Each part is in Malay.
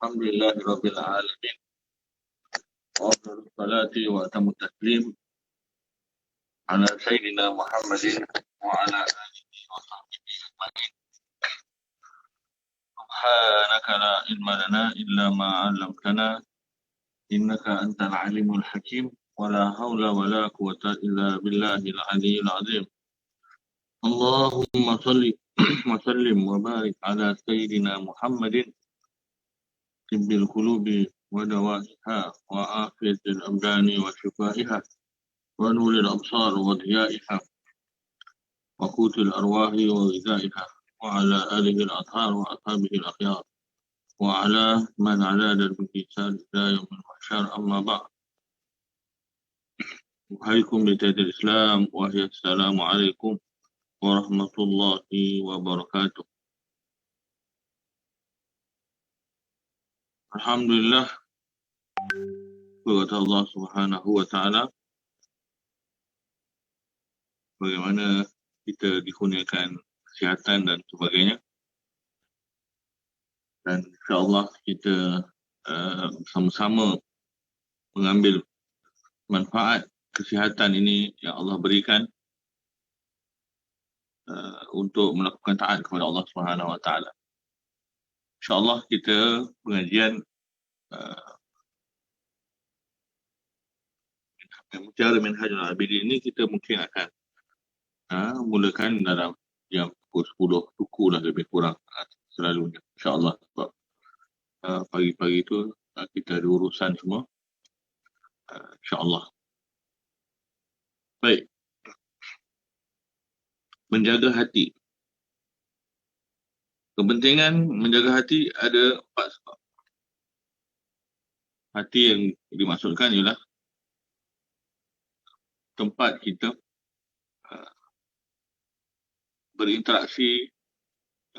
Alhamdulillahirabbil alamin. Afdhalus salati wa atamut taslim ala sayyidina Muhammadin wa ala alihi wa sahbihi ajma'in. Subhanaka la ilma lana illa ma 'allamtana innaka antal alimul hakim wa la haula wa la quwwata illa billahil aliyyil azim. Allahumma shalli wa sallim wa barik ala sayyidina Muhammadin tibbil qulubi wa dawa'iha wa afiyatil abdani wa shifaiha wa nuril absar wa dhiyaiha wa qutil arwahi wa ghidaiha wa ala alihi al-athhar wa ashabihi al-akhyar wa ala man ala darbihi ila yaumil mahsyar, amma ba'd. Wahaikum bitadil Islam wa hiya assalamu alaikum warahmatullahi wabarakatuh. Alhamdulillah, berkata Allah Subhanahu wa taala, bagaimana kita dikurniakan kesihatan dan sebagainya, dan insya-Allah kita bersama-sama mengambil manfaat kesihatan ini yang Allah berikan untuk melakukan taat kepada Allah Subhanahu wa taala. InsyaAllah kita pengajian Mutiara Minhajul Abidin ini kita mungkin akan mulakan dalam jam pukul 10 suku lah lebih kurang selalunya, insyaAllah. Sebab pagi-pagi itu kita ada urusan semua, insyaAllah. Baik, menjaga hati. Kepentingan menjaga hati ada 4 sebab. Hati yang dimaksudkan ialah tempat kita berinteraksi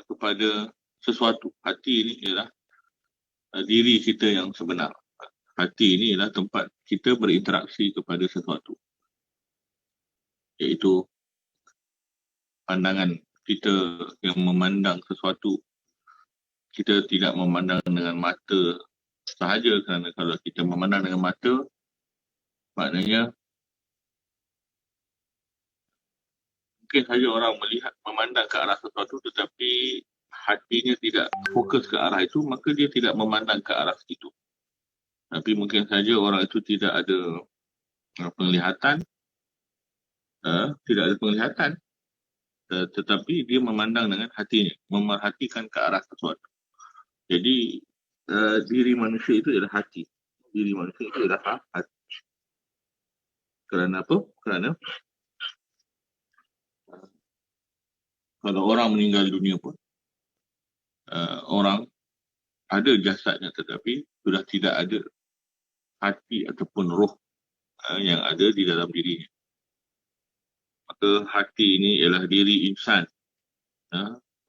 kepada sesuatu. Hati ini ialah diri kita yang sebenar. Hati ini ialah tempat kita berinteraksi kepada sesuatu, iaitu pandangan kita yang memandang sesuatu. Kita tidak memandang dengan mata sahaja, kerana kalau kita memandang dengan mata, maknanya mungkin saja orang memandang ke arah sesuatu tetapi hatinya tidak fokus ke arah itu, maka dia tidak memandang ke arah situ. Tapi mungkin saja orang itu tidak ada penglihatan, tetapi dia memandang dengan hatinya, memerhatikan ke arah sesuatu. Jadi diri manusia itu adalah hati. Diri manusia itu adalah hati. Kerana apa? Kerana kalau orang meninggal dunia pun, orang ada jasadnya tetapi sudah tidak ada hati ataupun roh yang ada di dalam dirinya. Maka hati ini ialah diri insan.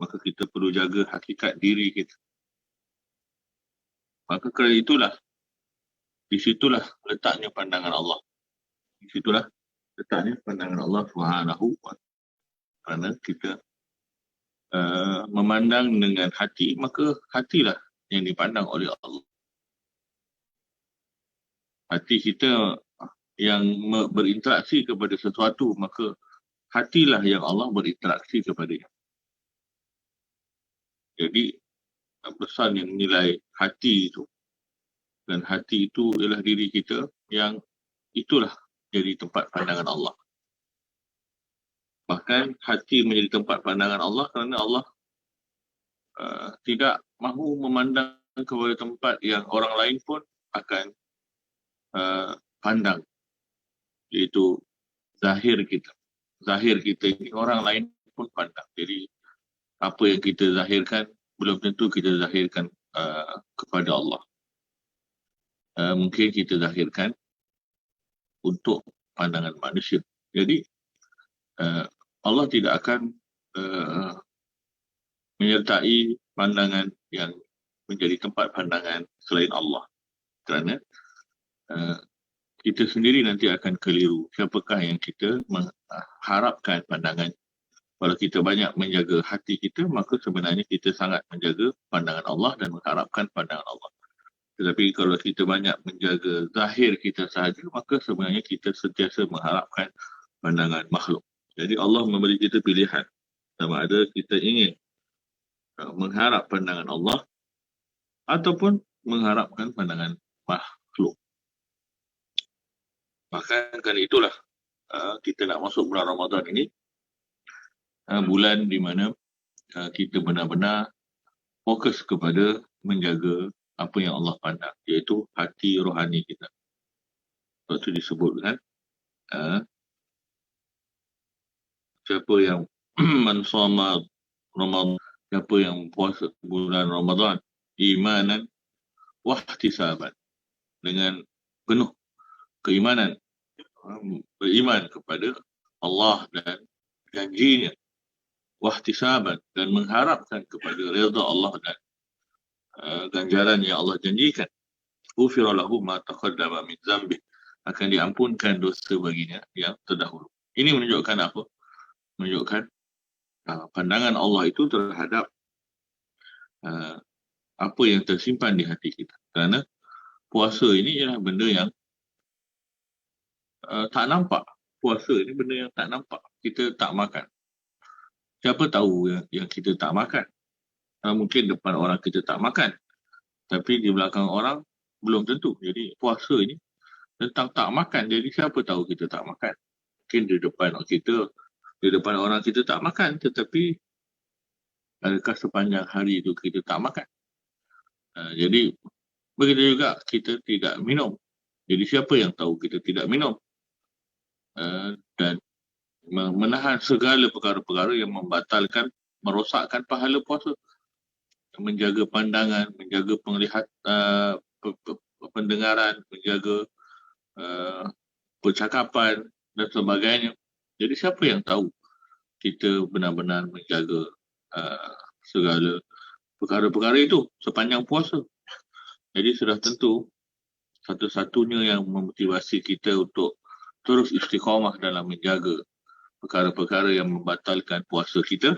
Maka kita perlu jaga hakikat diri kita. Maka kerana itulah, disitulah letaknya pandangan Allah. Disitulah letaknya pandangan Allah Subhanahu wa taala. Kerana kita memandang dengan hati, maka hatilah yang dipandang oleh Allah. Hati kita yang berinteraksi kepada sesuatu, maka hatilah yang Allah berinteraksi kepadanya. Jadi besar yang nilai hati itu. Dan hati itu ialah diri kita, yang itulah jadi tempat pandangan Allah. Bahkan hati menjadi tempat pandangan Allah kerana Allah tidak mahu memandang kepada tempat yang orang lain pun akan pandang, iaitu zahir kita. Zahir kita ini orang lain pun pandang. Jadi apa yang kita zahirkan belum tentu kita zahirkan kepada Allah. Mungkin kita zahirkan untuk pandangan manusia. Jadi Allah tidak akan menyertai pandangan yang menjadi tempat pandangan selain Allah. Kerana kita sendiri nanti akan keliru. Siapakah yang kita mengharapkan pandangan? Kalau kita banyak menjaga hati kita, maka sebenarnya kita sangat menjaga pandangan Allah dan mengharapkan pandangan Allah. Tetapi kalau kita banyak menjaga zahir kita sahaja, maka sebenarnya kita sentiasa mengharapkan pandangan makhluk. Jadi Allah memberi kita pilihan. Sama ada kita ingin mengharap pandangan Allah ataupun mengharapkan pandangan makhluk. Bahkan kerana itulah kita nak masuk bulan Ramadan ini, bulan di mana kita benar-benar fokus kepada menjaga apa yang Allah pandang, iaitu hati rohani kita. Sebab itu disebutkan, siapa yang mensoma Ramadan, siapa yang puasa bulan Ramadan imanan wahtisaban, dengan penuh keimanan, beriman kepada Allah dan janjinya, wahtisaban, dan mengharapkan kepada redha Allah dan ganjaran yang Allah janjikan, ghufira lahu ma taqaddama min dzambi, akan diampunkan dosa baginya yang terdahulu. Ini menunjukkan apa? Menunjukkan pandangan Allah itu terhadap apa yang tersimpan di hati kita. Kerana puasa ini ialah benda yang tak nampak. Puasa ini benda yang tak nampak. Kita tak makan. Siapa tahu yang kita tak makan? Mungkin depan orang kita tak makan, tapi di belakang orang belum tentu. Jadi puasa ini tentang tak makan. Jadi siapa tahu kita tak makan? Mungkin di depan orang kita tak makan, tetapi adakah sepanjang hari itu kita tak makan? Jadi begitu juga kita tidak minum. Jadi siapa yang tahu kita tidak minum? Dan menahan segala perkara-perkara yang membatalkan, merosakkan pahala puasa. Menjaga pandangan, menjaga penglihatan, pendengaran, menjaga percakapan dan sebagainya. Jadi siapa yang tahu kita benar-benar menjaga segala perkara-perkara itu sepanjang puasa. Jadi sudah tentu satu-satunya yang memotivasi kita untuk terus istiqamah dalam menjaga perkara-perkara yang membatalkan puasa kita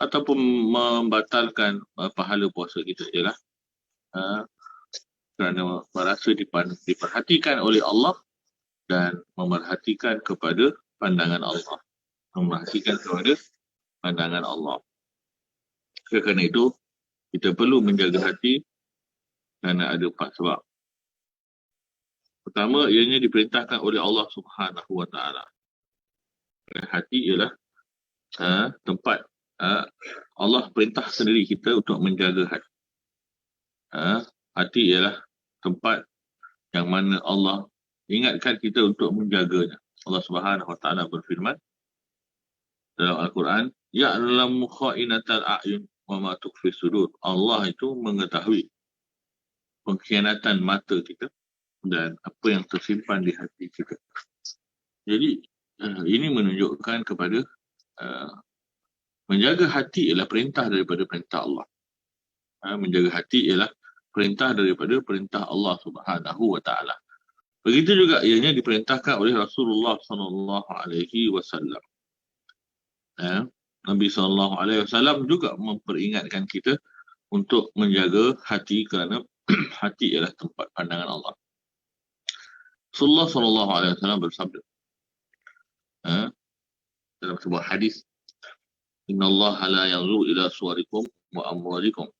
ataupun membatalkan pahala puasa kita ialah kerana merasa diperhatikan oleh Allah dan memerhatikan kepada pandangan Allah. Memerhatikan kepada pandangan Allah. Kerana itu, kita perlu menjaga hati kerana ada 4 sebab. Pertama, ianya diperintahkan oleh Allah Subhanahu Wa Taala. Hati ialah tempat Allah perintah sendiri kita untuk menjaga hati. Hati ialah tempat yang mana Allah ingatkan kita untuk menjaganya. Allah Subhanahu Wa Taala berfirman dalam Al-Quran, ya'lamu kha'inatal a'yun wa ma tukhfi sudur. Allah itu mengetahui pengkhianatan mata kita dan apa yang tersimpan di hati kita. Jadi ini menunjukkan kepada menjaga hati ialah perintah daripada perintah Allah. Menjaga hati ialah perintah daripada perintah Allah Subhanahu Wa Taala. Begitu juga ianya diperintahkan oleh Rasulullah sallallahu alaihi wasallam. Nabi sallallahu alaihi wasallam juga memperingatkan kita untuk menjaga hati kerana hati ialah tempat pandangan Allah. Rasulullah sallallahu alaihi wasallam bersabda dalam sebuah hadis, innallaha la yanzuru ila suwarikum wa amwalikum.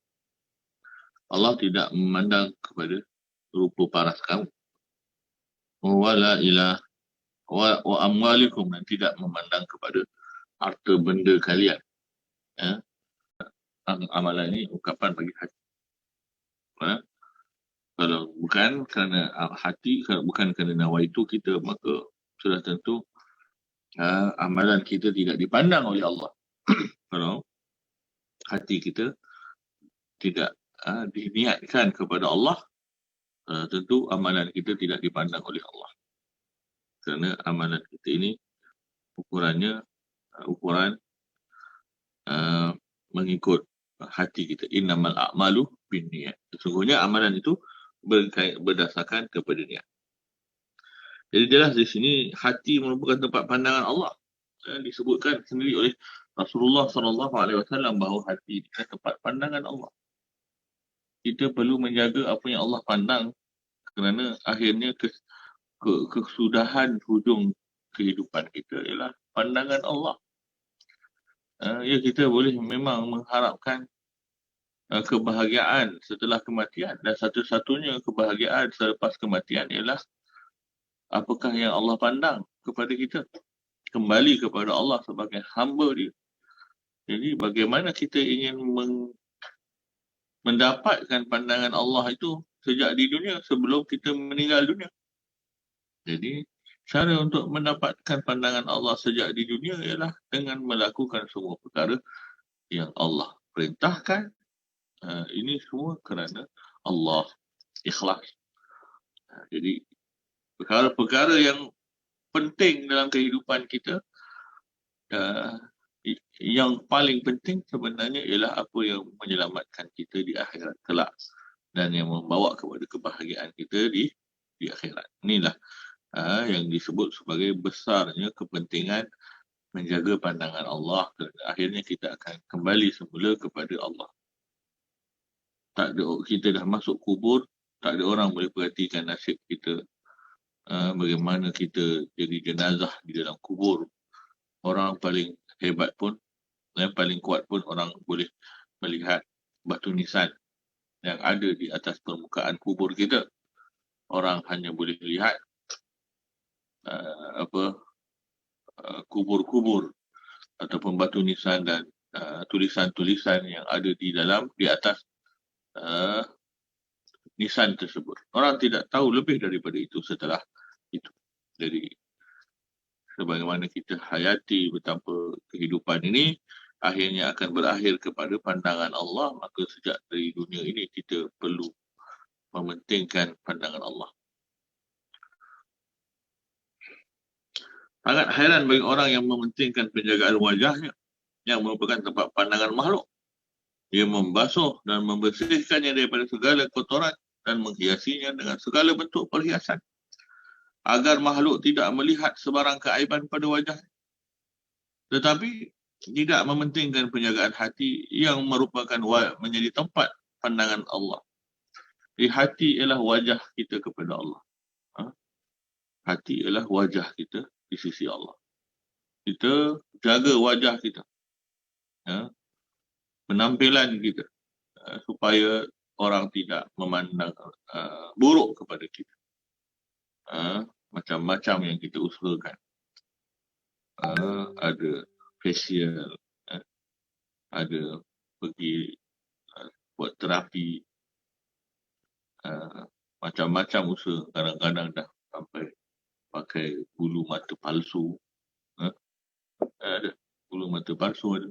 Allah tidak memandang kepada rupa paras kamu, wala ila wa amwalikum, dan tidak memandang kepada harta benda kalian. Amalan ini ungkapan bagi hati. Kalau bukan kerana hati, bukan kerana nawaitu kita, maka sudah tentu amalan kita tidak dipandang oleh Allah. Kalau hati kita tidak diniatkan kepada Allah, tentu amalan kita tidak dipandang oleh Allah. Kerana amalan kita ini ukurannya ukuran mengikut hati kita. Innamal a'malu binniyat. Sesungguhnya amalan itu berdasarkan kepada niat. Jadi jelas di sini hati merupakan tempat pandangan Allah. Disebutkan sendiri oleh Rasulullah SAW bahawa hati adalah tempat pandangan Allah. kita perlu menjaga apa yang Allah pandang, kerana akhirnya kesudahan hujung kehidupan kita ialah pandangan Allah. Ya, kita boleh memang mengharapkan kebahagiaan setelah kematian, dan satu-satunya kebahagiaan selepas kematian ialah apakah yang Allah pandang kepada kita, kembali kepada Allah sebagai hamba dia. Jadi bagaimana kita ingin mendapatkan pandangan Allah itu sejak di dunia sebelum kita meninggal dunia. Jadi cara untuk mendapatkan pandangan Allah sejak di dunia ialah dengan melakukan semua perkara yang Allah perintahkan. Ini semua kerana Allah, ikhlas. Jadi perkara-perkara yang penting dalam kehidupan kita, yang paling penting sebenarnya ialah apa yang menyelamatkan kita di akhirat kelak dan yang membawa kepada kebahagiaan kita di akhirat. Inilah yang disebut sebagai besarnya kepentingan menjaga pandangan Allah. Akhirnya kita akan kembali semula kepada Allah. Kita dah masuk kubur, tak ada orang boleh perhatikan nasib kita. Bagaimana kita jadi jenazah di dalam kubur. Orang paling hebat pun, paling kuat pun, orang boleh melihat batu nisan yang ada di atas permukaan kubur kita. Orang hanya boleh lihat kubur-kubur ataupun batu nisan dan tulisan-tulisan yang ada di atas nisan tersebut. Orang tidak tahu lebih daripada itu setelah itu. Jadi sebagaimana kita hayati betapa kehidupan ini akhirnya akan berakhir kepada pandangan Allah, maka sejak dari dunia ini kita perlu mementingkan pandangan Allah. Sangat hairan bagi orang yang mementingkan penjagaan wajahnya yang merupakan tempat pandangan makhluk. Dia membasuh dan membersihkannya daripada segala kotoran dan menghiasinya dengan segala bentuk perhiasan agar makhluk tidak melihat sebarang keaiban pada wajahnya. Tetapi tidak mementingkan penjagaan hati yang merupakan menjadi tempat pandangan Allah. Jadi hati ialah wajah kita kepada Allah. Hati ialah wajah kita di sisi Allah. Kita jaga wajah kita, penampilan kita, supaya orang tidak memandang buruk kepada kita. Macam-macam yang kita usahakan. Ada facial, ada pergi buat terapi, macam-macam usaha. Kadang-kadang dah sampai pakai bulu mata palsu. Ada bulu mata palsu, ada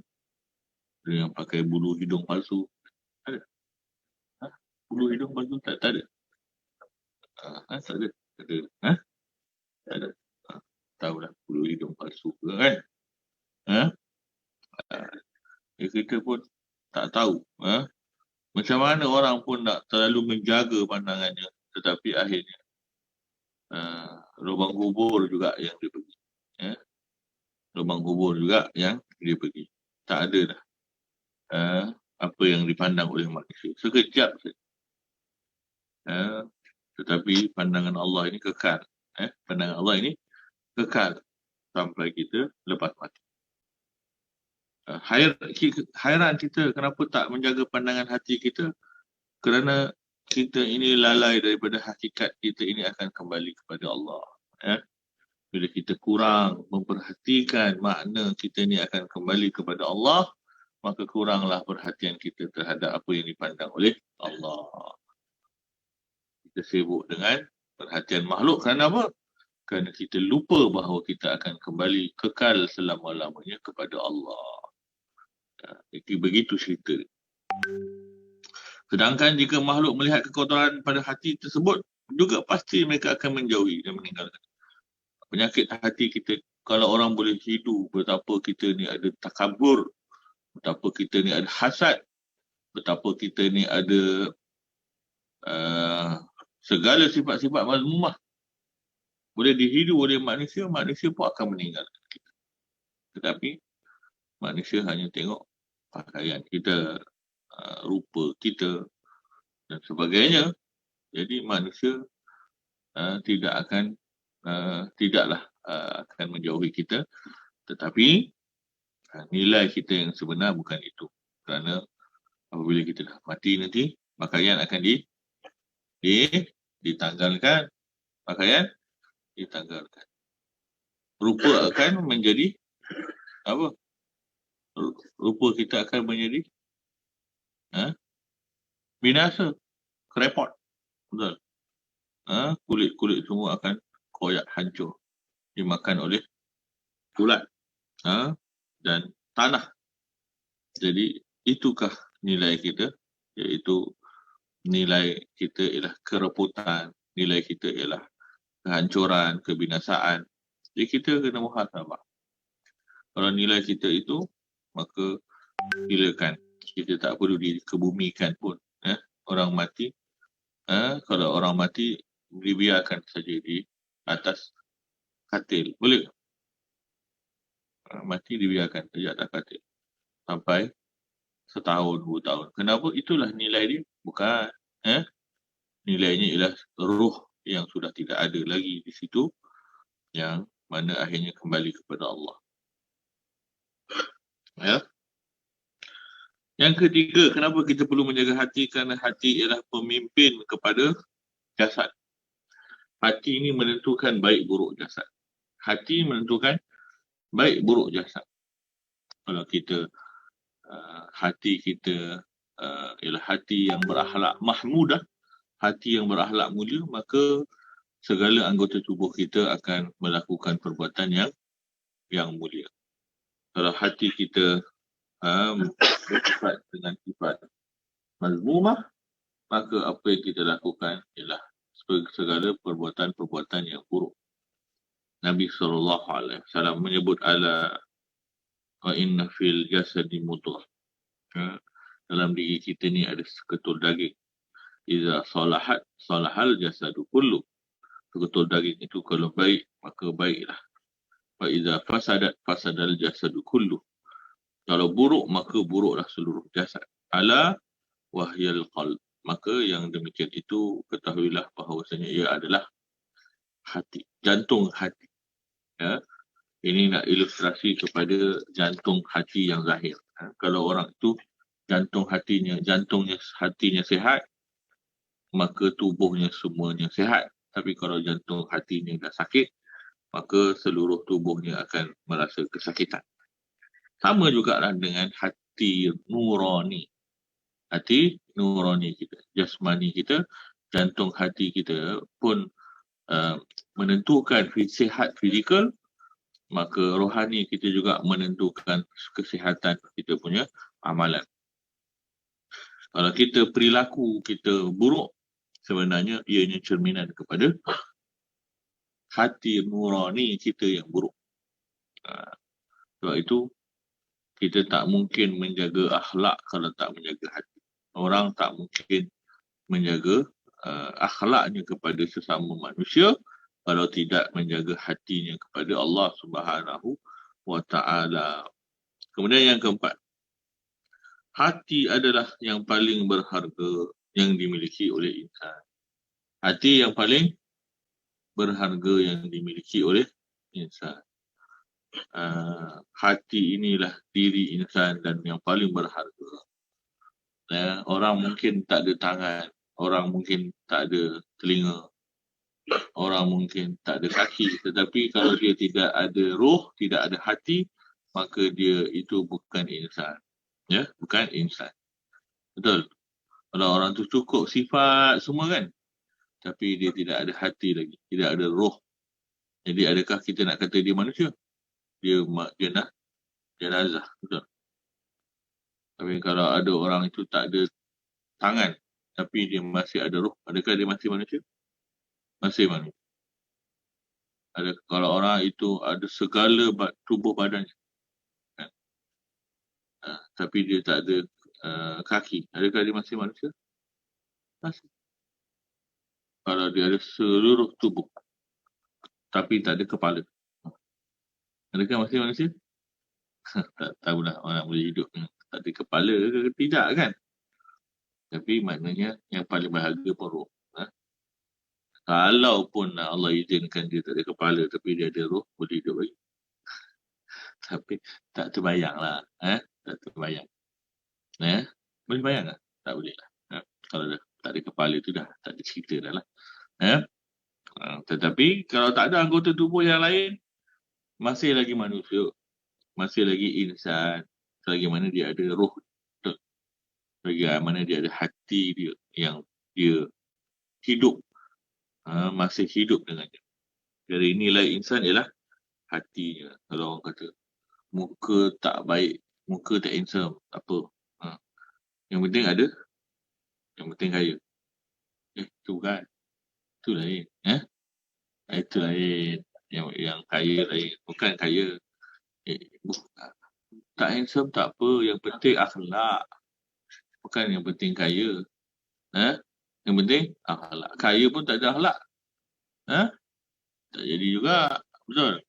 yang pakai bulu hidung palsu. Ada. Bulu hidung palsu tak ada. Tak ada. Tak ada. Tahulah bulu hidung palsu ke kan? Kita pun tak tahu. Macam mana orang pun nak terlalu menjaga pandangannya, tetapi akhirnya lubang kubur juga yang dia pergi. Lubang kubur juga yang dia pergi. Tak ada dah apa yang dipandang oleh manusia. Sekejap saja. Tetapi pandangan Allah ini kekal. Pandangan Allah ini kekal sampai kita lepas mati. Hairan kita kenapa tak menjaga pandangan hati kita, kerana kita ini lalai daripada hakikat kita ini akan kembali kepada Allah. Bila kita kurang memperhatikan makna kita ini akan kembali kepada Allah, maka kuranglah perhatian kita terhadap apa yang dipandang oleh Allah. Kita sibuk dengan perhatian makhluk kerana apa? Kerana kita lupa bahawa kita akan kembali kekal selama-lamanya kepada Allah. Jadi begitu cerita. Sedangkan jika makhluk melihat kekotoran pada hati tersebut, juga pasti mereka akan menjauhi dan meninggalkan. Penyakit hati kita, kalau orang boleh hidu betapa kita ni ada takabur, betapa kita ni ada hasad, betapa kita ni ada segala sifat-sifat mazmumah, boleh dihidu oleh manusia, manusia pun akan meninggalkan kita. Tetapi manusia hanya tengok pakaian kita, rupa kita, dan sebagainya. Jadi manusia tidaklah akan menjauhi kita, tetapi nilai kita yang sebenar bukan itu. Kerana apabila kita dah mati nanti, pakaian akan ditanggalkan. Pakaian ditanggalkan. Rupa akan menjadi apa? Rupa kita akan menjadi binasa, krepot. Betul. Kulit-kulit semua akan koyak hancur, dimakan oleh ulat dan tanah. Jadi itukah nilai kita, iaitu nilai kita ialah kereputan, nilai kita ialah kehancuran, kebinasaan. Jadi kita kena muhasabah. Kalau nilai kita itu, maka silakan. Kita tak perlu dikebumikan pun. Orang mati, kalau orang mati dibiarkan saja di atas katil. Boleh? Mati dibiarkan saja atas katil. Sampai setahun, 2 tahun. Kenapa? Itulah nilai dia. Bukan. Nilainya ialah ruh yang sudah tidak ada lagi di situ, yang mana akhirnya kembali kepada Allah. Ya. Yang ketiga, kenapa kita perlu menjaga hati? Kerana hati ialah pemimpin kepada jasad. Hati ini menentukan baik buruk jasad. Hati menentukan baik buruk jasad. Kalau kita hati kita ialah hati yang berakhlak mahmudah, hati yang berakhlak mulia, maka segala anggota tubuh kita akan melakukan perbuatan yang mulia. Kalau hati kita bersifat dengan sifat mazmumah, maka apa yang kita lakukan ialah segala perbuatan-perbuatan yang buruk. Nabi SAW menyebut wa inna fil jasadi mudghah. Dalam diri kita ni ada seketul daging. Iza salahat salahal jasadu kullu. Seketul daging itu kalau baik, maka baiklah. Wa iza fasadat fasadal jasadu kullu. Kalau buruk, maka buruklah seluruh jasad. Ala wahyal qalb. Maka yang demikian itu ketahuilah bahawasanya ia adalah hati, jantung hati. Ya. Ini nak ilustrasi kepada jantung hati yang zahir. Kalau orang itu jantungnya hatinya sihat, maka tubuhnya semuanya sihat. Tapi kalau jantung hatinya dah sakit, maka seluruh tubuhnya akan merasa kesakitan. Sama jugalah dengan hati nurani. Hati nurani kita, jasmani kita, jantung hati kita pun menentukan sihat fizikal, maka rohani kita juga menentukan kesihatan kita punya amalan. Kalau kita perilaku kita buruk, sebenarnya ianya cerminan kepada hati nurani kita yang buruk. Sebab itu, kita tak mungkin menjaga akhlak kalau tak menjaga hati. Orang tak mungkin menjaga akhlaknya kepada sesama manusia kalau tidak menjaga hatinya kepada Allah Subhanahu wa Ta'ala. Kemudian yang keempat, hati adalah yang paling berharga yang dimiliki oleh insan. Hati yang paling berharga yang dimiliki oleh insan. Hati inilah diri insan dan yang paling berharga. Orang mungkin tak ada tangan, orang mungkin tak ada telinga, orang mungkin tak ada kaki, tetapi kalau dia tidak ada roh, tidak ada hati, maka dia itu bukan insan. Ya, bukan insan. Betul. Kalau orang tu cukup sifat semua kan, tapi dia tidak ada hati lagi, tidak ada roh. Jadi adakah kita nak kata dia manusia? Dia nak jenazah. Betul. Tapi kalau ada orang itu tak ada tangan, tapi dia masih ada roh, adakah dia masih manusia? Masih manusia. Kalau orang itu ada segala tubuh badannya, kan? Tapi dia tak ada kaki, adakah dia masih manusia? Masih. Kalau dia ada seluruh tubuh, tapi tak ada kepala, adakah masih manusia? Tak tahulah orang boleh hidup tak ada kepala ke tidak kan? Tapi maknanya yang paling bahagia pun roh. Kalau pun Allah izinkan dia tak ada kepala tapi dia ada roh, boleh hidup lagi. Tapi tak terbayang lah. Tak terbayang. Boleh bayang tak? Tak boleh lah. Kalau dah tak ada kepala tu dah tak ada cerita dah lah. Tetapi kalau tak ada anggota tubuh yang lain, masih lagi manusia. Masih lagi insan. Selagi mana dia ada roh. Selagi mana dia ada hati dia yang dia hidup. Masih hidup dengannya. Dari nilai insan ialah hatinya. Kalau orang kata muka tak baik, muka tak handsome, tak apa. Yang penting ada, yang penting kaya. Itu kan. Itu lain. Itu lain. Yang kaya lain. Bukan kaya. Tak handsome tak apa. Yang penting akhlak. Bukan yang penting kaya. Yang penting akhlak. Kaya pun tak ada akhlak. Tak jadi juga. Betul.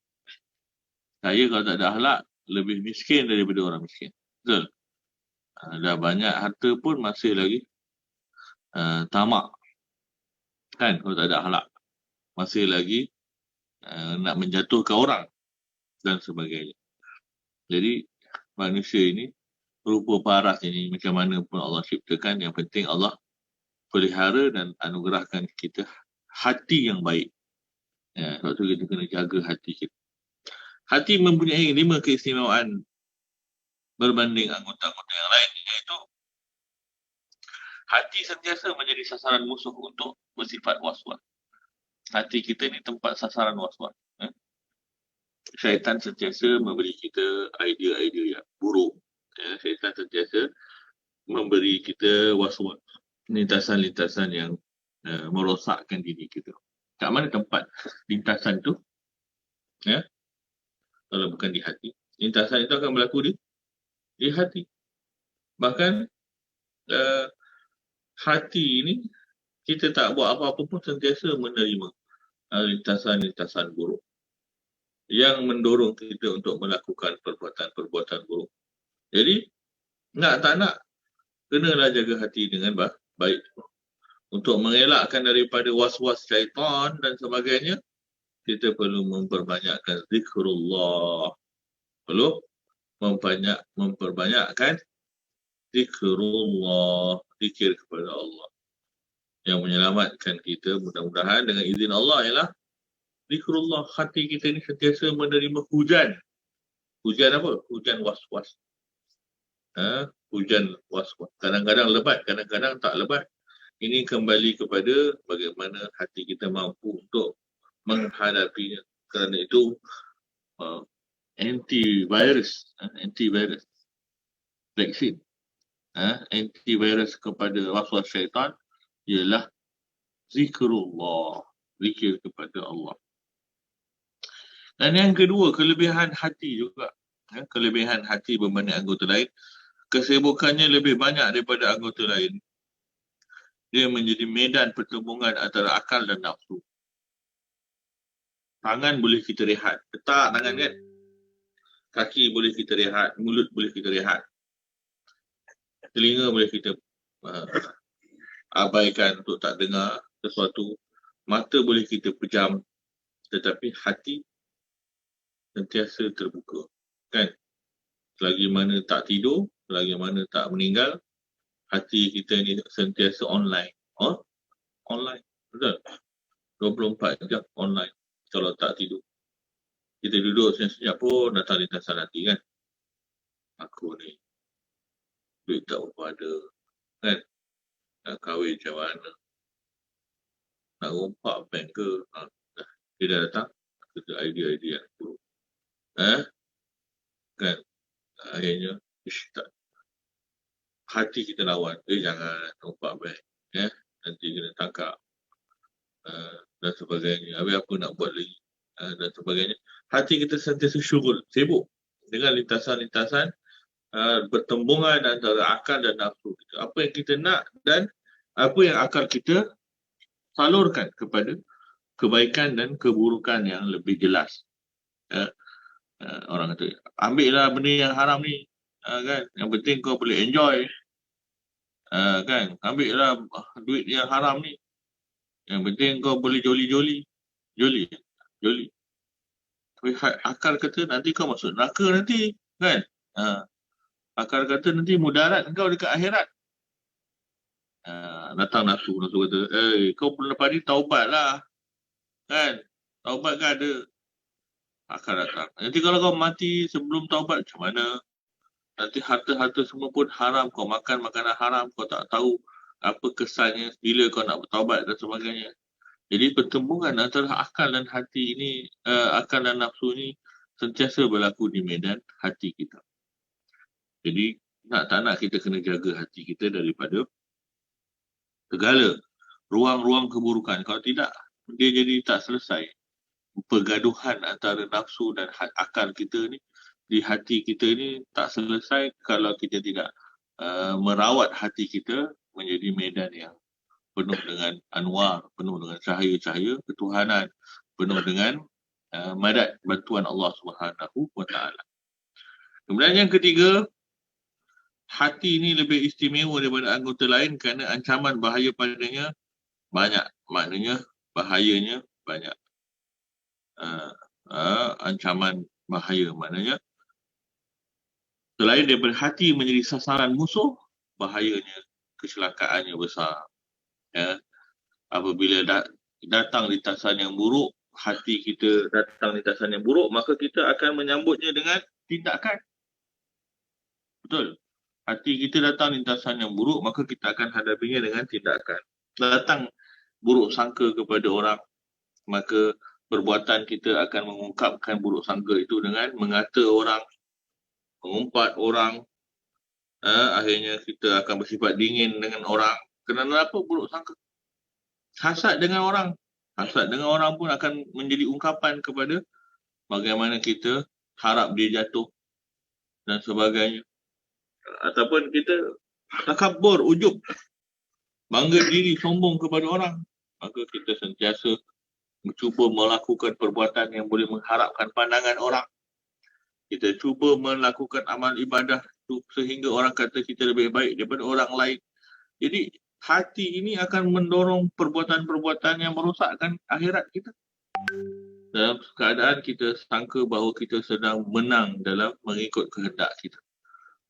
Kaya kalau tak ada akhlak, lebih miskin daripada orang miskin. Betul. Dah banyak harta pun masih lagi tamak. Kan kalau tak ada akhlak. Masih lagi nak menjatuhkan orang dan sebagainya. Jadi manusia ini rupa paras ini macam mana pun Allah ciptakan, yang penting Allah pelihara dan anugerahkan kita hati yang baik. Sebab tu kita kena jaga hati kita. Hati mempunyai 5 keistimewaan berbanding anggota-anggota yang lain, iaitu hati sentiasa menjadi sasaran musuh untuk bersifat was-was. Hati kita ni tempat sasaran was-was. Syaitan sentiasa memberi kita idea-idea yang buruk. Syaitan sentiasa memberi kita was-was, lintasan-lintasan yang merosakkan diri kita. Kat mana tempat lintasan tu? Kalau bukan di hati. Lintasan itu akan berlaku di hati. Bahkan hati ini kita tak buat apa-apa pun sentiasa menerima lintasan-lintasan buruk yang mendorong kita untuk melakukan perbuatan-perbuatan buruk. Jadi nak tak nak, kenalah jaga hati dengan baik. Untuk mengelakkan daripada was-was syaitan dan sebagainya, kita perlu memperbanyakkan zikrullah. Perlu memperbanyakkan zikrullah, zikir kepada Allah. Yang menyelamatkan kita mudah-mudahan dengan izin Allah ialah zikrullah. Hati kita ni sentiasa menerima hujan. Hujan apa? Hujan was-was. Hujan was-was. Kadang-kadang lebat, kadang-kadang tak lebat. Ini kembali kepada bagaimana hati kita mampu untuk menghadapinya. Kerana itu antivirus vaksin, antivirus kepada was-was syaitan ialah zikrullah, zikir kepada Allah. Dan yang kedua, kelebihan hati juga. Kelebihan hati berbanding anggota lain, kesibukannya lebih banyak daripada anggota lain. Dia menjadi medan pertembungan antara akal dan nafsu. Tangan boleh kita rehat. Letak tangan kan? Kaki boleh kita rehat. Mulut boleh kita rehat. Telinga boleh kita abaikan untuk tak dengar sesuatu. Mata boleh kita pejam. Tetapi hati sentiasa terbuka. Kan? Selagi mana tak tidur, selagi mana tak meninggal, hati kita ni sentiasa online. Online. Betul? 24 jam online. Kalau tak tidur. Kita duduk senyap-senyap pun datang lintasan hati kan. Aku ni duit tak berapa ada. Kan? Nak kahwin macam mana? Nak rompak bank ke? Dia dah datang. Kita idea-idea yang buruk. Kan? Akhirnya, tak. Hati kita lawan. Jangan rompak bank. Nanti kena tangkap. Dan sebagainya. Habis apa nak buat lagi? Dan sebagainya. Hati kita sentiasa syughul, sibuk dengan lintasan-lintasan pertembungan antara akal dan nafsu kita. Apa yang kita nak dan apa yang akal kita salurkan kepada kebaikan dan keburukan yang lebih jelas. Orang kata, ambil lah benda yang haram ni, kan? Yang penting kau boleh enjoy. Kan, ambil lah duit yang haram ni. Yang penting kau boleh joli. Joli. Tapi akal kata nanti kau masuk neraka nanti. Kan? Akal kata nanti mudarat kau dekat akhirat. Datang nafsu kata, kau lepas ni taubat lah. Kan? Taubat kan ada. Akal datang. Nanti kalau kau mati sebelum taubat macam mana? Nanti harta-harta semua pun haram. Kau makan makanan haram. Kau tak tahu apa kesannya bila kau nak bertaubat dan sebagainya. Jadi pertembungan antara akal dan hati ini, akal dan nafsu ni sentiasa berlaku di medan hati kita. Jadi tak nak kita kena jaga hati kita daripada segala ruang-ruang keburukan. Kalau tidak, dia jadi tak selesai. Pergaduhan antara nafsu dan akal kita ni di hati kita ni tak selesai kalau kita tidak merawat hati kita menjadi medan yang penuh dengan anwar, penuh dengan cahaya-cahaya ketuhanan, penuh dengan madad bantuan Allah Subhanahu wa taala. Kemudian yang ketiga, hati ini lebih istimewa daripada anggota lain kerana ancaman bahaya padanya banyak. Maknanya bahayanya banyak. Ancaman bahaya maknanya selain daripada hati menjadi sasaran musuh, bahayanya, kecelakaannya besar. Apabila datang lintasan yang buruk, hati kita datang lintasan yang buruk, maka kita akan menyambutnya dengan tindakan. Betul? Hati kita datang lintasan yang buruk, maka kita akan hadapinya dengan tindakan. Datang buruk sangka kepada orang, maka perbuatan kita akan mengungkapkan buruk sangka itu dengan mengata orang, mengumpat orang. Akhirnya kita akan bersifat dingin dengan orang. Kerana apa? Buruk sangka. Hasad dengan orang. Hasad dengan orang pun akan menjadi ungkapan kepada bagaimana kita harap dia jatuh dan sebagainya. Ataupun kita takabur, ujub, bangga diri, sombong kepada orang. Maka kita sentiasa mencuba melakukan perbuatan yang boleh mengharapkan pandangan orang. Kita cuba melakukan amal ibadah sehingga orang kata kita lebih baik daripada orang lain. Jadi hati ini akan mendorong perbuatan-perbuatan yang merosakkan akhirat kita. Dalam keadaan kita sangka bahawa kita sedang menang dalam mengikut kehendak kita.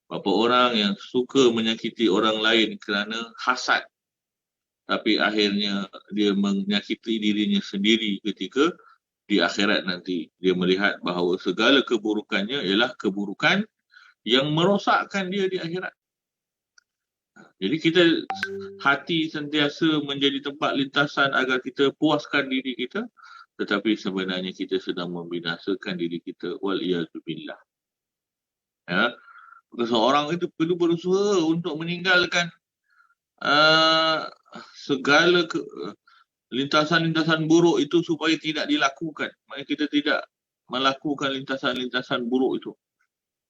Berapa orang yang suka menyakiti orang lain kerana hasad, tapi akhirnya dia menyakiti dirinya sendiri ketika di akhirat nanti dia melihat bahawa segala keburukannya ialah keburukan yang merosakkan dia di akhirat. Jadi kita hati sentiasa menjadi tempat lintasan agar kita puaskan diri kita, tetapi sebenarnya kita sedang membinasakan diri kita. Wal-iyazubillah. Seorang itu perlu berusaha untuk meninggalkan segala lintasan-lintasan buruk itu supaya tidak dilakukan. Maksudnya kita tidak melakukan lintasan-lintasan buruk itu.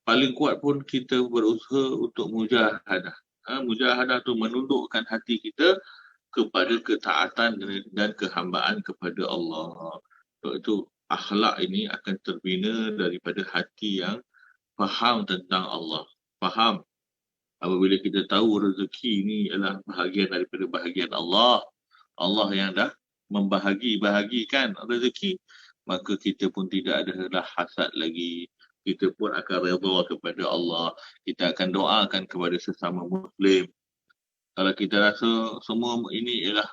Paling kuat pun kita berusaha untuk mujahadah. Mujahadah itu menundukkan hati kita kepada ketaatan dan kehambaan kepada Allah. Sebab itu akhlak ini akan terbina daripada hati yang faham tentang Allah. Faham. Apabila kita tahu rezeki ini adalah bahagian daripada bahagian Allah. Allah yang dah membahagikan rezeki. Maka kita pun tidak ada hasad lagi. Kita pun akan redha kepada Allah. Kita akan doakan kepada sesama Muslim. Kalau kita rasa semua ini ialah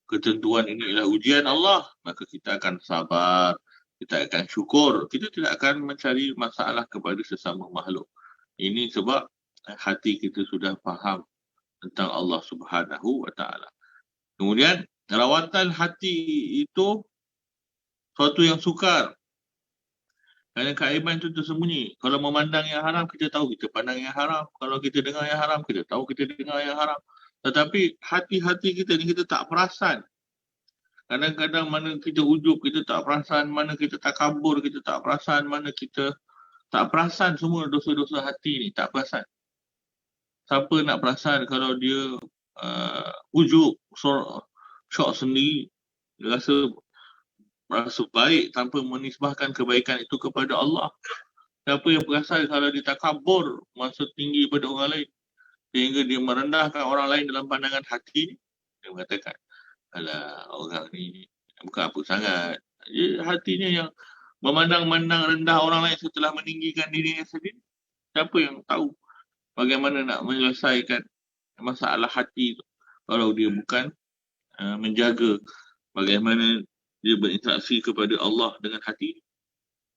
ketentuan, ini ialah ujian Allah, maka kita akan sabar. Kita akan syukur. Kita tidak akan mencari masalah kepada sesama makhluk. Ini sebab hati kita sudah faham tentang Allah Subhanahu wa taala. Kemudian rawatan hati itu suatu yang sukar. Kerana keaiban itu tersembunyi. Kalau memandang yang haram, kita tahu kita pandang yang haram. Kalau kita dengar yang haram, kita tahu kita dengar yang haram. Tetapi hati-hati kita ni kita tak perasan. Kadang-kadang mana kita ujub, kita tak perasan. Mana kita takabur, kita tak perasan. Mana kita tak perasan semua dosa-dosa hati ni. Tak perasan. Siapa nak perasan kalau dia ujub, syok sendiri, dia rasa baik tanpa menisbahkan kebaikan itu kepada Allah. Siapa yang perasan kalau dia takabur, masa tinggi pada orang lain. sehingga dia merendahkan orang lain dalam pandangan hati. Dia mengatakan, alah, orang ni bukan apa sangat. Hatinya yang memandang-mandang rendah orang lain setelah meninggikan dirinya sendiri. Siapa yang tahu bagaimana nak menyelesaikan masalah hati itu kalau dia bukan menjaga bagaimana dia berinteraksi kepada Allah dengan hati.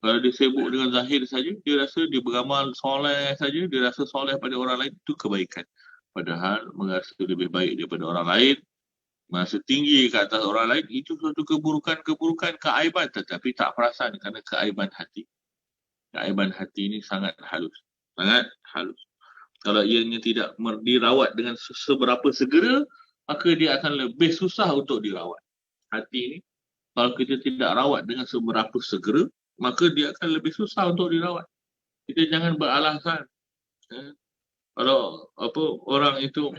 Kalau dia sibuk dengan zahir saja, dia rasa dia beramal soleh saja, dia rasa soleh pada orang lain, itu kebaikan. Padahal merasa lebih baik daripada orang lain, merasa tinggi ke atas orang lain, itu suatu keburukan, keaiban, tetapi tak perasan kerana keaiban hati. Keaiban hati ini sangat halus. Sangat halus. Kalau ianya tidak dirawat dengan seberapa segera, maka dia akan lebih susah untuk dirawat. Hati ini, kalau kita tidak rawat dengan seberapa segera, maka dia akan lebih susah untuk dirawat. Kita jangan beralasan. Kalau orang itu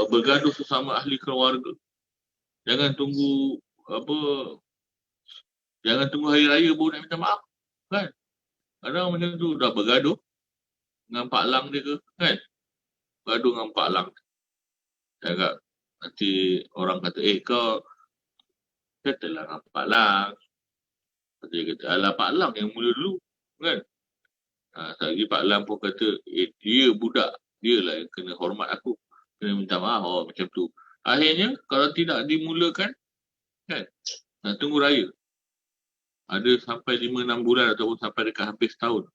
bergaduh sesama ahli keluarga, jangan tunggu hari raya baru nak minta maaf, kan? Kadang macam tu dah bergaduh dengan Pak Lang dia ke, kan? Bergaduh dengan Pak Lang. Agak nanti orang kata, kau katalah dengan Pak Lang. Dia kata, alah Pak Lang yang mula dulu, kan? Lagi Pak Lang pun kata, dia budak, dia lah yang kena hormat aku, kena minta maaf, macam tu. Akhirnya, kalau tidak dimulakan, kan, nak tunggu raya. Ada sampai 5-6 bulan ataupun sampai dekat hampir setahun.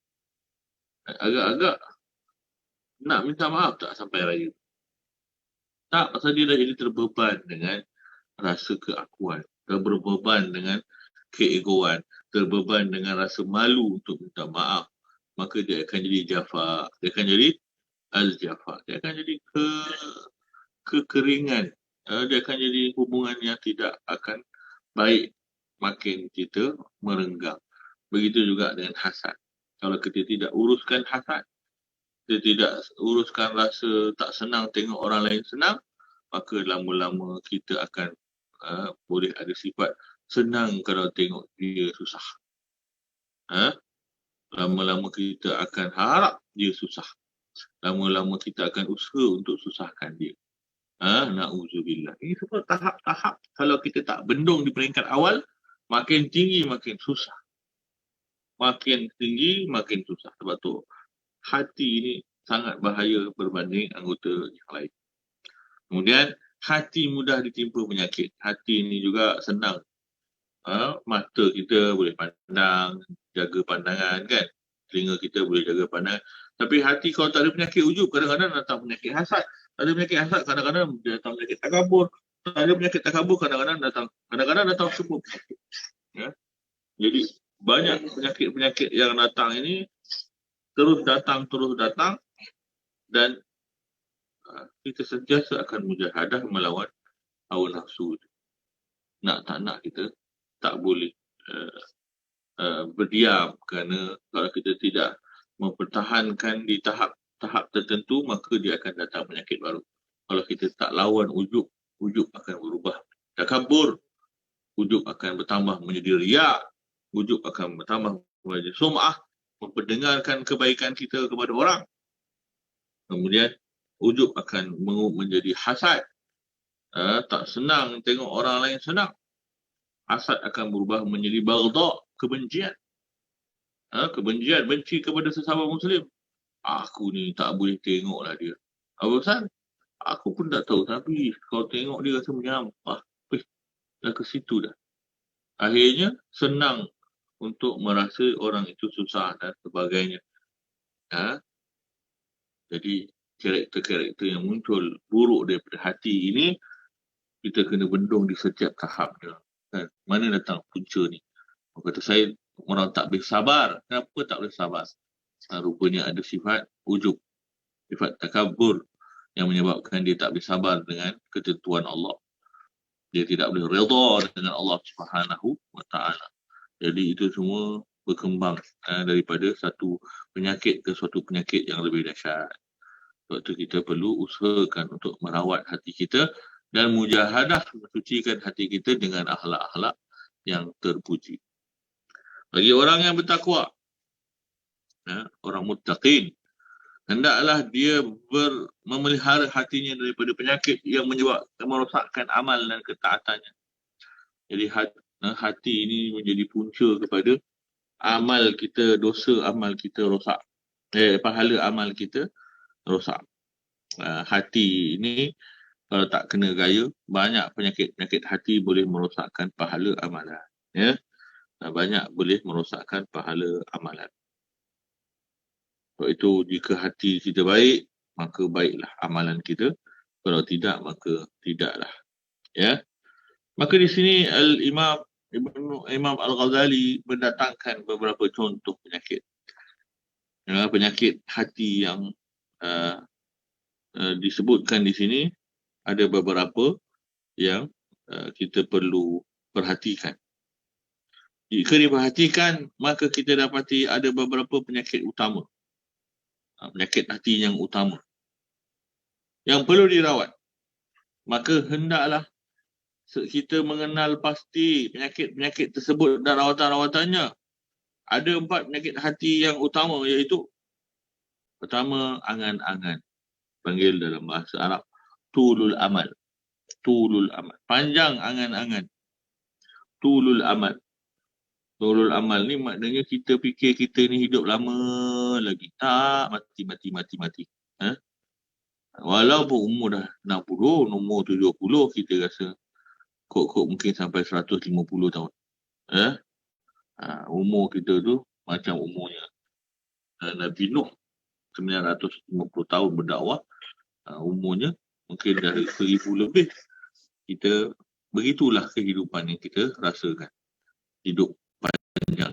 Agak-agak nak minta maaf tak sampai raya. Tak, pasal dia dah jadi terbeban dengan rasa keakuan, terbeban dengan keegoan, terbeban dengan rasa malu untuk minta maaf. Maka dia akan jadi jafa, dia akan jadi al-jafa, dia akan jadi kekeringan, dia akan jadi hubungan yang tidak akan baik, makin kita merenggang. Begitu juga dengan hasad. Kalau kita tidak uruskan hasad, kita tidak uruskan rasa tak senang tengok orang lain senang, maka lama-lama kita akan boleh ada sifat senang kalau tengok dia susah. Lama-lama kita akan harap dia susah. Lama-lama kita akan usaha untuk susahkan dia. Na'udzubillah. Ini semua tahap-tahap. Kalau kita tak bendung di peringkat awal, makin tinggi makin susah. Makin tinggi makin susah. Sebab tu hati ini sangat bahaya berbanding anggota yang lain. Kemudian hati mudah ditimpa penyakit. Hati ini juga senang. Mata kita boleh pandang, jaga pandangan, kan? Telinga kita boleh jaga pandangan. Tapi hati kalau tak ada penyakit ujub, kadang-kadang datang penyakit hasad. Tak ada penyakit hasad, kadang-kadang datang penyakit takabur. Tak ada penyakit takabur, kadang-kadang datang semua penyakit. Jadi banyak penyakit-penyakit yang datang ini terus datang dan kita sentiasa akan mujahadah melawan hawa nafsu. Nak tak nak kita tak boleh berdiam, kerana kalau kita tidak mempertahankan di tahap tertentu, maka dia akan datang penyakit baru. Kalau kita tak lawan ujub akan berubah takabur, ujub akan bertambah menjadi riya, ujub akan bertambah menjadi sum'ah, memperdengarkan kebaikan kita kepada orang. Kemudian ujub akan menjadi hasad, tak senang tengok orang lain senang. Hasad akan berubah menjadi baghdha, kebencian. Kebencian, benci kepada sesama Muslim. Aku ni tak boleh tengoklah dia. Apa pasal? Aku pun tak tahu, tapi kalau tengok dia rasa menyampah. Dah ke situ dah. Akhirnya senang untuk merasa orang itu susah dan sebagainya. Jadi karakter-karakter yang muncul buruk daripada hati ini, kita kena bendung di setiap tahapnya. Mana datang punca ni? Kata saya, orang tak boleh sabar. Kenapa tak boleh sabar? Rupanya ada sifat ujub, sifat takabur yang menyebabkan dia tak boleh sabar dengan ketentuan Allah. Dia tidak boleh redha dengan Allah Subhanahu wa ta'ala. Jadi itu semua berkembang daripada satu penyakit ke suatu penyakit yang lebih dahsyat. Sebab itu kita perlu usahakan untuk merawat hati kita dan mujahadah mensucikan hati kita dengan akhlak-akhlak yang terpuji. Bagi orang yang bertakwa, orang muttaqin, hendaklah dia memelihara hatinya daripada penyakit yang menyebabkan merosakkan amal dan ketaatannya. Jadi hati ini menjadi punca kepada amal kita, dosa amal kita rosak. Pahala amal kita rosak. Hati ini kalau tak kena gaya, banyak penyakit-penyakit hati boleh merosakkan pahala amalan. Ya, banyak boleh merosakkan pahala amalan. Sebab itu jika hati kita baik, maka baiklah amalan kita. Kalau tidak, maka tidaklah. Ya. Maka di sini Imam Al-Ghazali mendatangkan beberapa contoh penyakit. Penyakit hati yang disebutkan di sini ada beberapa yang kita perlu perhatikan. Jika diperhatikan, maka kita dapati ada beberapa penyakit utama. Penyakit hati yang utama yang perlu dirawat. Maka hendaklah kita mengenal pasti penyakit-penyakit tersebut dan rawatan-rawatannya. Ada 4 penyakit hati yang utama, iaitu pertama, angan-angan. Panggil dalam bahasa Arab tulul amal. Tulul amal. Panjang angan-angan. Tulul amal. Tulul amal ni maknanya kita fikir kita ni hidup lama lagi. Tak, mati. Walaupun umur dah 60, umur 70, kita rasa kok mungkin sampai 150 tahun. Umur kita tu macam umurnya Nabi Nuh, 950 tahun berdakwah. Umurnya mungkin dari 1000 lebih. Kita begitulah kehidupan yang kita rasakan. Hidup panjang.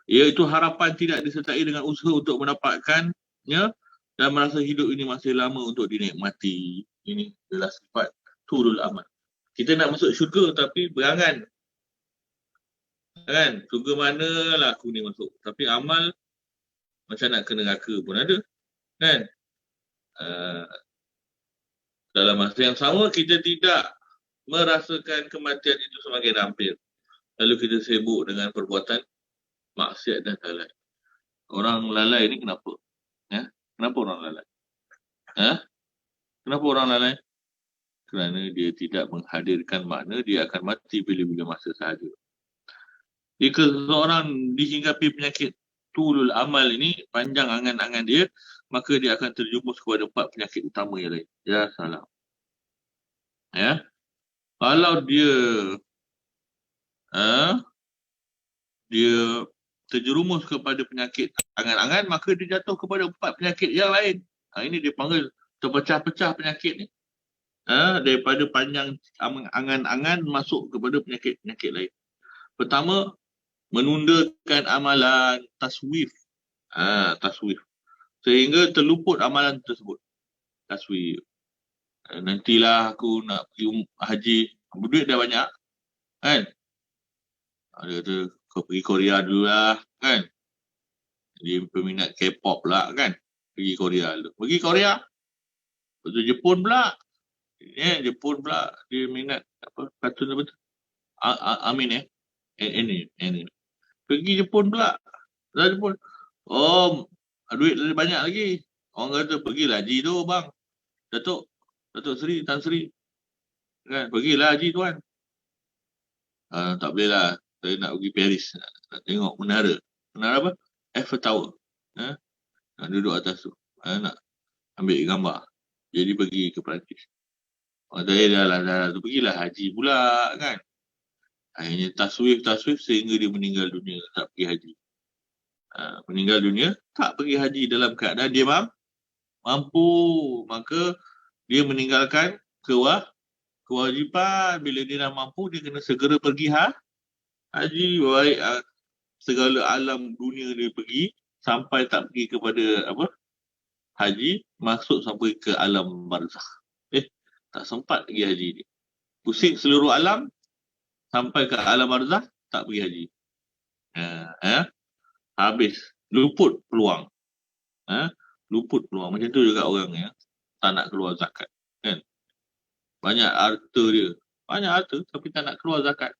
Iaitu harapan tidak disertai dengan usaha untuk mendapatkannya dan merasa hidup ini masih lama untuk dinikmati. Ini adalah sifat turul amal. Kita nak masuk syurga tapi berangan. Kan? Syurga manalah aku ni masuk. Tapi amal macam nak ke neraka pun ada. Kan? Dalam masa yang sama, kita tidak merasakan kematian itu semakin hampir. Lalu kita sibuk dengan perbuatan maksiat dan lalai. Orang lalai ni kenapa? Kenapa orang lalai? Kenapa orang lalai? Kerana dia tidak menghadirkan makna dia akan mati bila-bila masa sahaja. Jika seseorang dihinggapi penyakit tulul amal ini, panjang angan-angan dia, maka dia akan terjumus kepada 4 penyakit utama yang lain. Ya, salah. Kalau dia terjerumus kepada penyakit angan-angan, maka dia jatuh kepada 4 penyakit yang lain. Ini dia panggil terpecah-pecah penyakit ni. Daripada panjang angan-angan masuk kepada penyakit-penyakit lain. Pertama, menundakan amalan taswif. Taswif. Sehingga terluput amalan tersebut. Taswif. Nantilah aku nak pergi haji. Duit dah banyak. Kan? Dia kata, kau pergi Korea dulu lah. Kan? Dia peminat K-pop pula kan. Pergi Korea dulu. Pergi Korea. Lepas tu Jepun pula. Jepun pula. Dia minat apa? Kartun apa tu? Amin Anime. Pergi Jepun pula. Dah Jepun. Duit lebih banyak lagi. Orang kata pergilah haji tu bang. Datuk Seri, Tan Sri. Kan? Pergilah haji tuan. Tak boleh lah. Saya nak pergi Paris. Nak tengok menara. Menara apa? Eiffel Tower. Nak duduk atas tu. Nak ambil gambar. Jadi pergi ke Perancis. Dah tu pergilah haji pula kan. Akhirnya taswif sehingga dia meninggal dunia. Tak pergi haji. Meninggal dunia. Tak pergi haji dalam keadaan dia mampu. Maka dia meninggalkan kewajipan. Bila dia dah mampu, dia kena segera pergi haji. Baik segala alam dunia dia pergi. Sampai tak pergi kepada haji. Masuk sampai ke alam barzakh. Tak sempat pergi haji dia. Pusing seluruh alam. Sampai ke alam barzakh. Tak pergi haji. Habis. Luput peluang. Luput peluang. Macam tu juga orang yang tak nak keluar zakat. Kan? Banyak harta dia. Banyak harta tapi tak nak keluar zakat.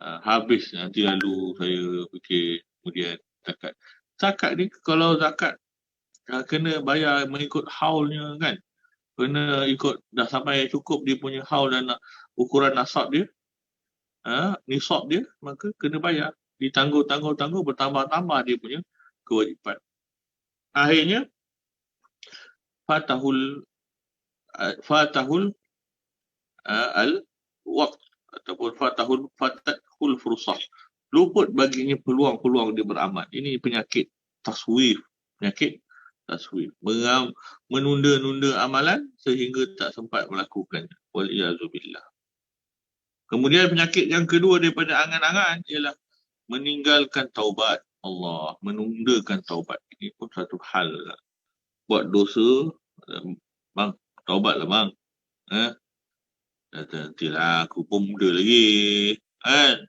Habis nanti lalu saya fikir kemudian zakat. Zakat ni kalau zakat kena bayar mengikut haulnya kan. Kena ikut, dah sampai cukup dia punya haul dan ukuran nasab dia, nisab dia, maka kena bayar. Ditangguh, bertambah-tambah dia punya kewajipan. Akhirnya, fatahul al-waqt ataupun fatahul fursah. Luput baginya peluang-peluang dia beramal. Ini penyakit taswif. Menunda-nunda amalan sehingga tak sempat melakukannya. Waliyazubillah. Kemudian penyakit yang kedua daripada angan-angan ialah meninggalkan taubat Allah, menundakan taubat. Ini pun satu hal. Buat dosa, bang, taubatlah bang. Nantilah aku pun muda lagi. Kan?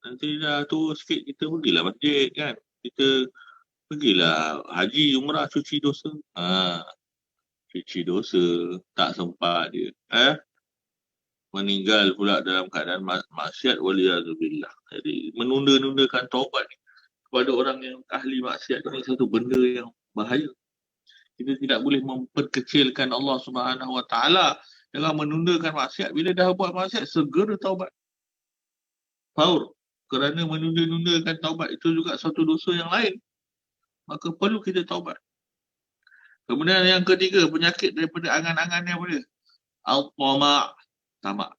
Nanti dah tua sikit kita pergilah masjid kan. Kita pergilah haji, umrah, cuci dosa. Cuci dosa, tak sempat dia. Meninggal pula dalam keadaan maksiat, waliyazubillah. Jadi menunda-nundakan taubat ni kepada orang yang ahli maksiat ini satu benda yang bahaya. Kita tidak boleh memperkecilkan Allah Subhanahu Wa Taala dengan menundakan maksiat. Bila dah buat maksiat, segera taubat. Faur. Kerana menunda-nundakan taubat itu juga satu dosa yang lain. Maka perlu kita taubat. Kemudian yang ketiga, penyakit daripada angan-angan yang boleh. Al-tama'. Tamak.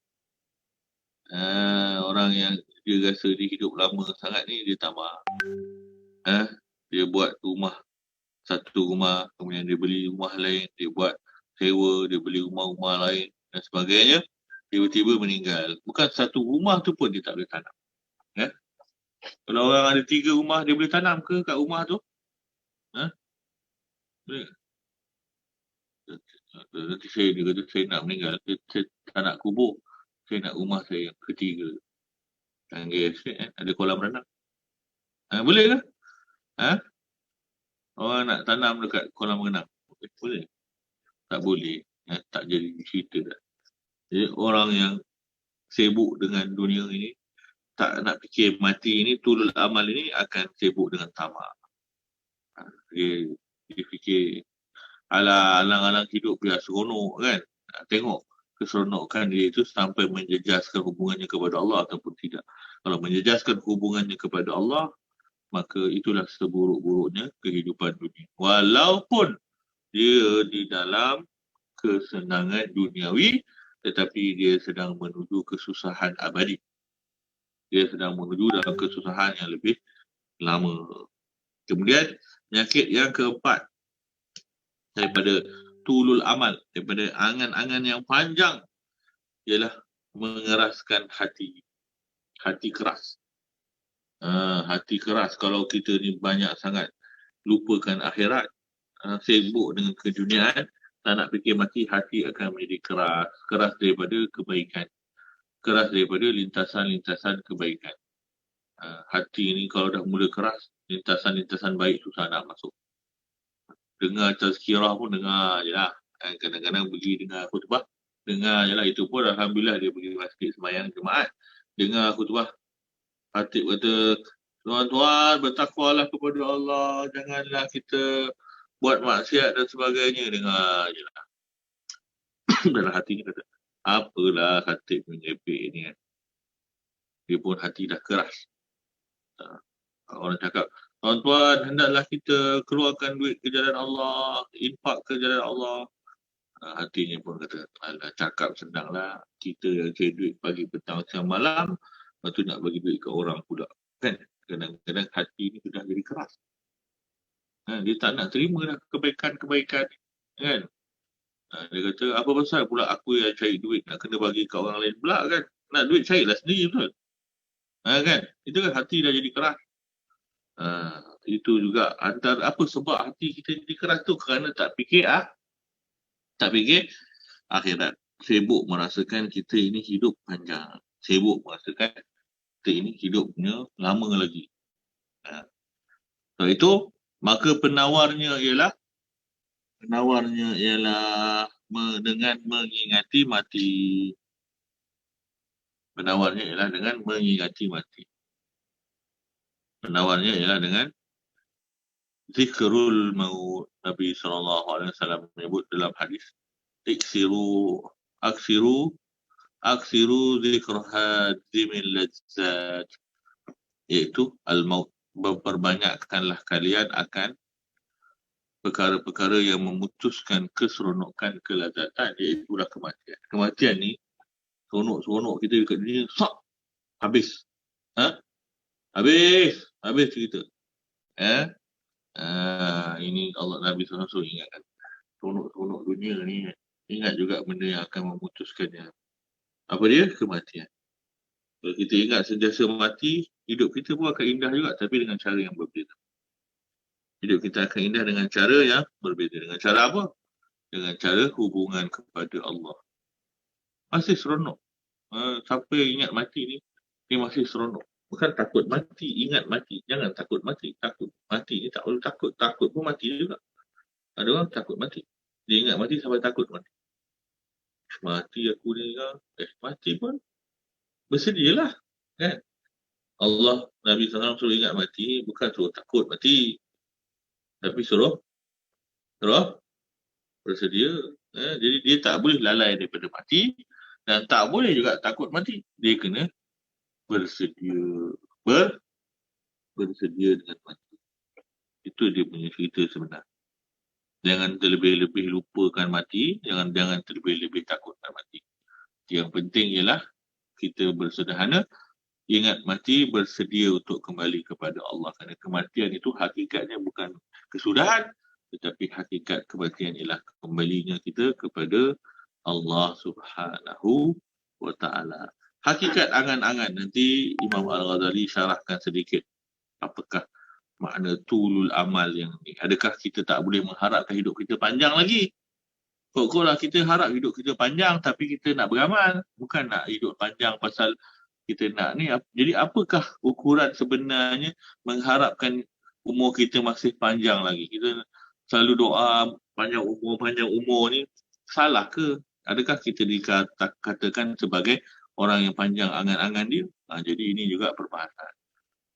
Orang yang dia rasa dia hidup lama sangat ni, dia tamak. Dia buat rumah, satu rumah, kemudian dia beli rumah lain, dia buat sewa, dia beli rumah-rumah lain dan sebagainya. Tiba-tiba meninggal. Bukan satu rumah tu pun dia tak boleh tanam. Kalau orang ada 3 rumah, dia boleh tanam ke kat rumah tu? Boleh. Nanti dia kata saya nak meninggal, saya tak nak kubur, saya nak rumah saya yang ketiga. Canggih estate ada kolam renang. Boleh ke? Orang nak tanam dekat kolam renang. Boleh? Tak boleh. Tak jadi cerita dah. Jadi orang yang sibuk dengan dunia ini, tak nak fikir mati ini, tulul amal ini akan sibuk dengan tamak. Dia fikir alang-alang hidup biar seronok kan. Tengok keseronokan dia itu sampai menjejaskan hubungannya kepada Allah ataupun tidak. Kalau menjejaskan hubungannya kepada Allah, maka itulah seburuk-buruknya kehidupan dunia. Walaupun dia di dalam kesenangan duniawi, tetapi dia sedang menuju kesusahan abadi. Dia sedang menuju dalam kesusahan yang lebih lama. Kemudian penyakit yang keempat daripada tulul amal, daripada angan-angan yang panjang, ialah mengeraskan hati. Hati keras. Hati keras. Kalau kita ni banyak sangat lupakan akhirat, sibuk dengan keduniaan, tak nak fikir mati, hati akan menjadi keras. Keras daripada kebaikan. Keras daripada lintasan-lintasan kebaikan. Hati ni kalau dah mula keras, lintasan-lintasan baik susah nak masuk. Dengar tazkirah pun dengar je lah. Kadang-kadang pergi dengar khutbah, dengar je lah. Itu pun Alhamdulillah dia pergi masjid sembahyang jemaat. Dengar khutbah. Khatib kata, tuan-tuan bertakwalah kepada Allah. Janganlah kita buat maksiat dan sebagainya. Dengar je lah. Dalam hati ni kata, apalah khatib menyepik ni kan. Dia pun hati dah keras. Orang cakap, tuan-tuan hendaklah kita keluarkan duit ke jalan Allah, infak ke jalan Allah. Hatinya pun kata, alah cakap senanglah. Kita yang cari duit pagi, petang, siang, malam. Lepas tu nak bagi duit ke orang pula. Kan? Kadang-kadang hati ni sudah jadi keras. Dia tak nak terima lah kebaikan-kebaikan. Kan? Dia kata, apa pasal pula aku yang cari duit nak kena bagi ke orang lain pula kan? Nak duit carilah sendiri betul. Kan? Itu kan hati dah jadi keras. Itu juga antara apa sebab hati kita jadi keras tu, kerana tak fikir akhirat. Sibuk merasakan kita ini hidup panjang. Sibuk merasakan kita ini hidupnya lama lagi. So itu, maka penawarnya ialah dengan mengingati mati. Penawarnya ialah dengan mengingati mati. Penawarnya ialah dengan zikrul maut. Nabi SAW menyebut dalam hadis, aksiru zikr hadimil lazzat, iaitu al-maut. Memperbanyakkanlah kalian akan perkara-perkara yang memutuskan keseronokan, kelazatan, iaitulah kematian. Kematian ni seronok-seronok kita dekat dunia, habis. Habis cerita. Ini Allah Nabi SAW ingatkan. Seronok-seronok dunia ni, ingat juga benda yang akan memutuskannya. Apa dia? Kematian. Kalau kita ingat sentiasa mati, hidup kita pun akan indah juga, tapi dengan cara yang berbeza. Hidup kita akan indah dengan cara yang berbeza. Dengan cara apa? Dengan cara hubungan kepada Allah. Masih seronok. Siapa yang ingat mati ni, dia masih seronok. Bukan takut mati, ingat mati. Jangan takut mati. Takut mati ni tak perlu takut. Takut pun mati juga. Ada orang takut mati. Dia ingat mati sampai takut mati. Mati aku ni kan. Mati pun bersedialah. Kan? Allah, Nabi SAW suruh ingat mati, bukan suruh takut mati. Tapi suruh bersedia. Jadi dia tak boleh lalai daripada mati dan tak boleh juga takut mati. Dia kena bersedia. Bersedia dengan mati. Itu dia punya cerita sebenar. Jangan terlebih-lebih lupakan mati. Jangan terlebih-lebih takutkan mati. Yang penting ialah kita bersederhana, ingat mati, bersedia untuk kembali kepada Allah. Kerana kematian itu hakikatnya bukan kesudahan, tetapi hakikat kematian ialah kembalinya kita kepada Allah Subhanahu wa Ta'ala. Hakikat angan-angan, nanti Imam Al-Ghazali syarahkan sedikit apakah makna tulul amal yang ni. Adakah kita tak boleh mengharapkan hidup kita panjang lagi? Kok-koklah kita harap hidup kita panjang tapi kita nak beramal. Bukan nak hidup panjang pasal kita nak ni. Jadi apakah ukuran sebenarnya mengharapkan umur kita masih panjang lagi? Kita selalu doa panjang umur ni, salah ke? Adakah kita dikatakan sebagai orang yang panjang angan-angan dia? Jadi ini juga perbahasan.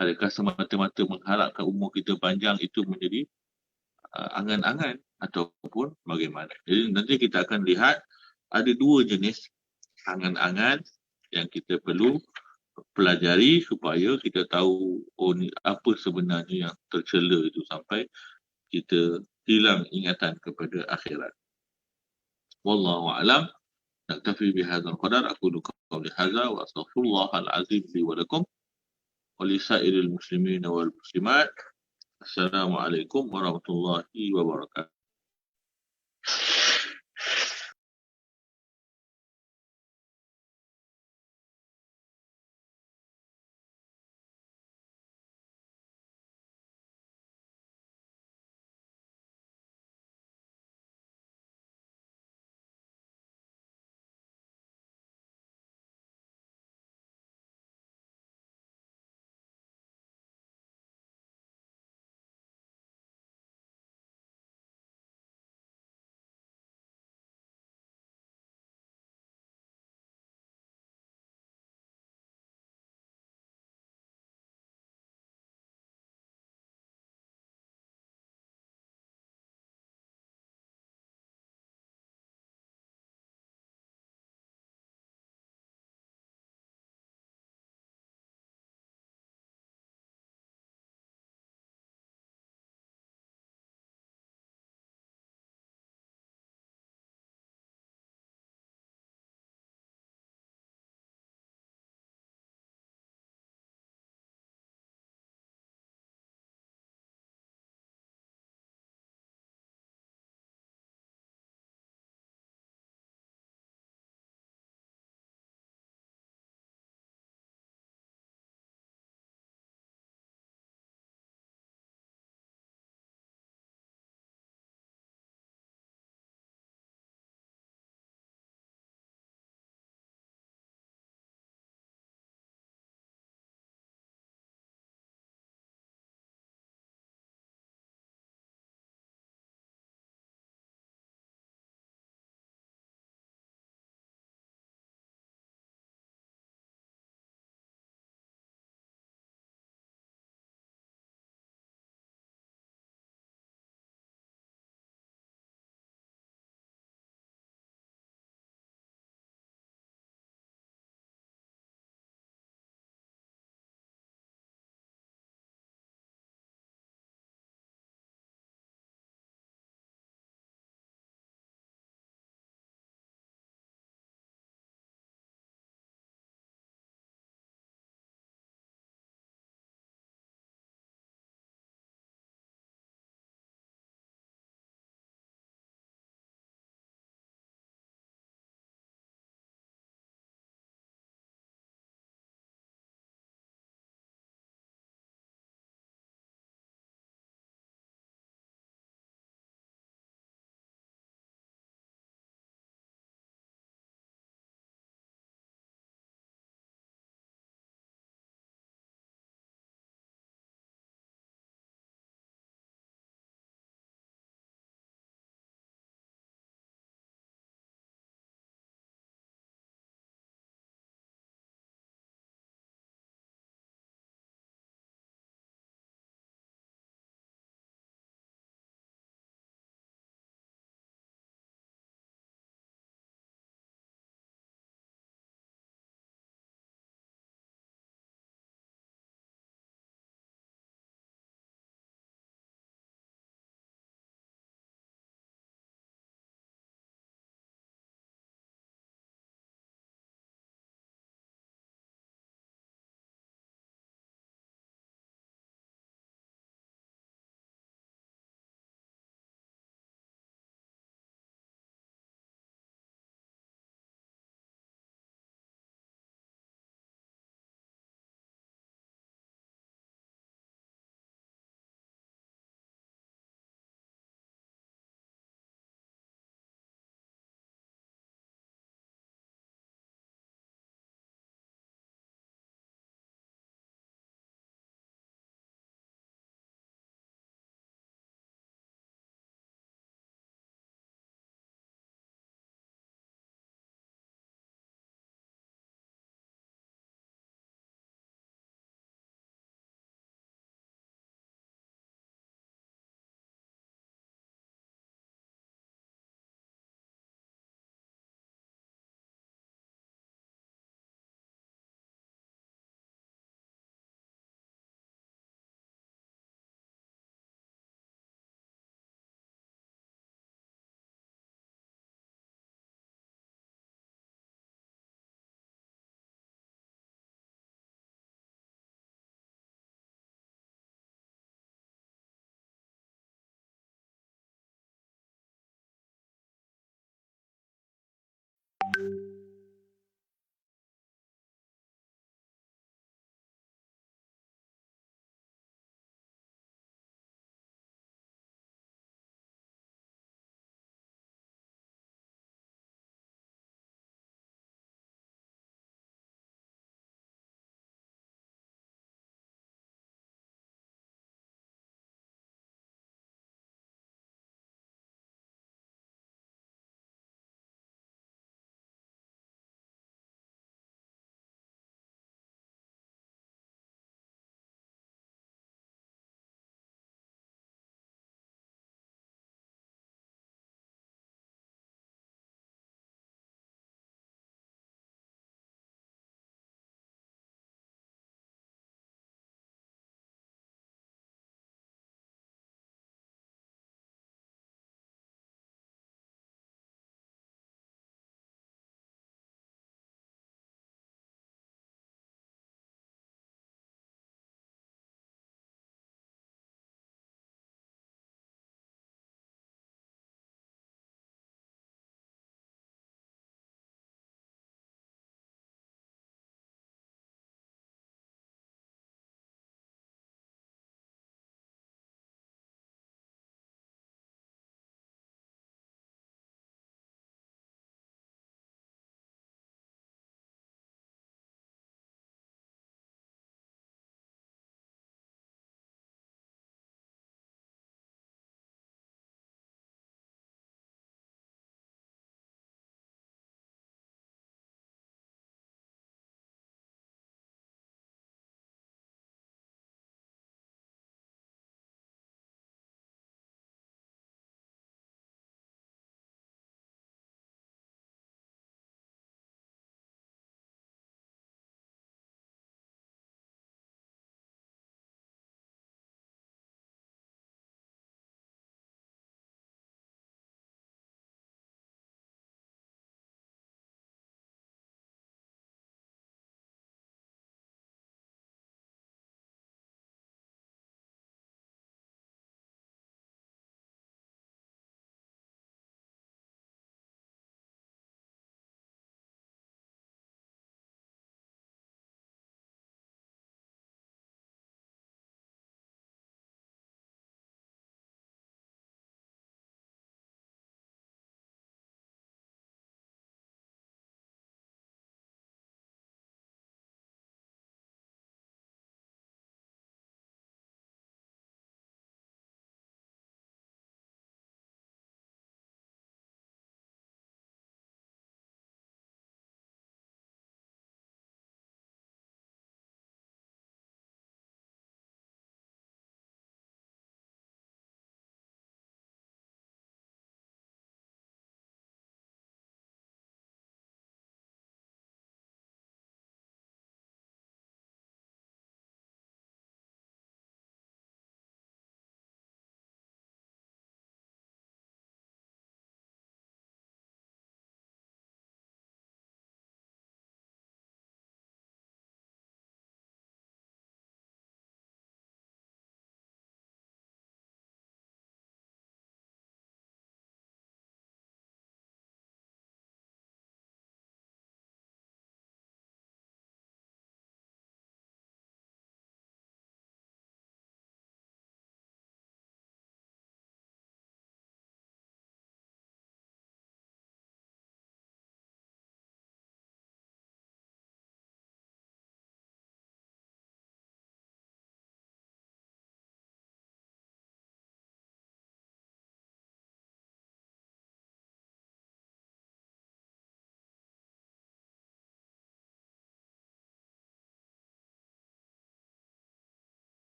Adakah semata-mata mengharapkan umur kita panjang itu menjadi angan-angan ataupun bagaimana? Jadi nanti kita akan lihat ada dua jenis angan-angan yang kita perlu pelajari supaya kita tahu ni apa sebenarnya yang tercela itu sampai kita hilang ingatan kepada akhirat. Wallahu a'lam. Naktafi bihadzal qadar. Aqulu qawli hadza wa astaghfirullahal azim li wa lakum wa li sa'iril muslimin wal muslimat. Assalamualaikum warahmatullahi wabarakatuh.